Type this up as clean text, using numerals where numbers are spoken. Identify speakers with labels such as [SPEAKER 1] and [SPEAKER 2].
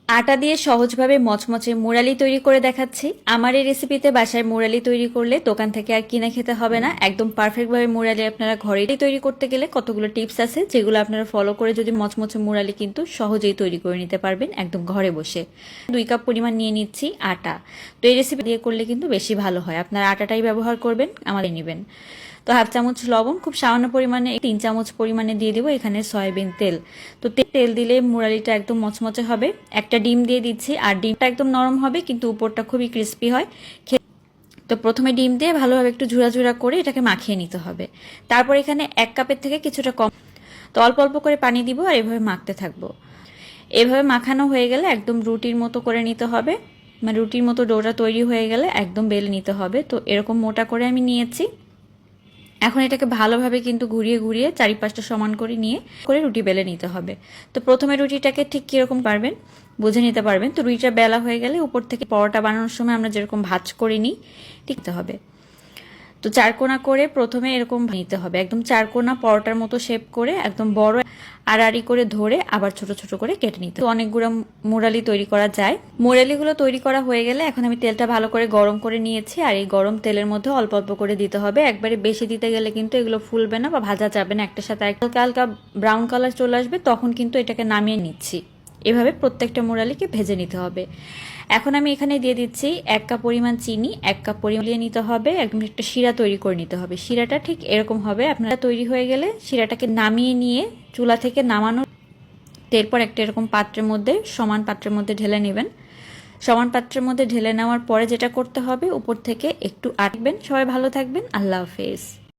[SPEAKER 1] আটা দিয়ে সহজভাবে মচমচে মুরালি তৈরি করে দেখাচ্ছি। আমার এই রেসিপিতে বাসায় মুরালি তৈরি করলে দোকান থেকে আর কিনে খেতে হবে না। একদম পারফেক্টভাবে মুরালি আপনারা ঘরেই তৈরি করতে গেলে কতগুলো টিপস আছে যেগুলো আপনারা ফলো করে যদি মচমচে মুরালি কিন্তু সহজেই তৈরি করে নিতে পারবেন একদম ঘরে বসে। 2 কাপ পরিমাণ নিয়ে নিচ্ছি আটা। তো এই রেসিপি দিয়ে করলে কিন্তু বেশি ভালো হয়। আপনারা আটাটাই ব্যবহার করবেন, আমাদের নেবেন। তো হাফ চামচ লবণ, খুব সামান্য পরিমাণে 3 চামচ পরিমাণে দিয়ে দিব এখানে সয়াবিন তেল। তো তেল দিলে মুরালিটা একদম মচমচে হবে। একটা ডিম দিয়ে দিচ্ছি, আর ডিমটা একদম নরম হবে কিন্তু উপরটা খুবই ক্রিস্পি হয়। তো প্রথমে ডিম দিয়ে ভালোভাবে একটু ঝুরা ঝুরা করে এটাকে মাখিয়ে নিতে হবে। তারপর এখানে 1 কাপের থেকে কিছুটা কম, তো অল্প অল্প করে পানি দিব আর এভাবে মাখতে থাকবো। এভাবে মাখানো হয়ে গেলে একদম রুটির মতো করে নিতে হবে। মানে রুটির মতো ডোটা তৈরি হয়ে গেলে একদম বেলে নিতে হবে। তো এরকম মোটা করে আমি নিয়েছি। এখন এটাকে ভালোভাবে কিন্তু ঘুরিয়ে ঘুরিয়ে চারিপাশটা সমান করে নিয়ে রুটি বেলে নিতে হবে। তো প্রথমে রুটিটাকে ঠিক কীরকম পারবেন বুঝে নিতে পারবেন। তো রুটিটা বেলা হয়ে গেলে উপর থেকে পরোটা বানানোর সময় আমরা যেরকম ভাঁজ করে নিই টিকতে হবে। তো চারকোনা করে প্রথমে এরকম নিতে হবে, একদম চারকোনা পরোটার মতো শেপ করে একদম বড় আড়াআড়ি করে ধরে আবার ছোট ছোট করে কেটে নিতে। অনেকগুলো মুরালি তৈরি করা যায়। মুরালিগুলো তৈরি করা হয়ে গেলে এখন আমি তেলটা ভালো করে গরম করে নিয়েছি, আর এই গরম তেলের মধ্যে অল্প অল্প করে দিতে হবে। একবারে বেশি দিতে গেলে কিন্তু এগুলো ফুলবে না বা ভাজা যাবে না। একটার সাথে হালকা হালকা ব্রাউন কালার চলে আসবে, তখন কিন্তু এটাকে নামিয়ে নিচ্ছি। এভাবে প্রত্যেকটা মুরালিকে ভেজে নিতে হবে। এখন আমি এখানে দিয়ে দিচ্ছি 1 কাপ পরিমাণ চিনি, 1 কাপ পরিমাণ নিতে হবে। একদম একটা শিরা তৈরি করে নিতে হবে। শিরাটা ঠিক এরকম হবে। আপনারা তৈরি হয়ে গেলে শিরাটাকে নামিয়ে নিয়ে চুলা থেকে নামানো, এরপর একটা এরকম পাত্রের মধ্যে সমান পাত্রের মধ্যে ঢেলে নেবেন। সমান পাত্রের মধ্যে ঢেলে নেওয়ার পরে যেটা করতে হবে, উপর থেকে একটু আটবেন। সবাই ভালো থাকবেন, আল্লাহ হাফেজ।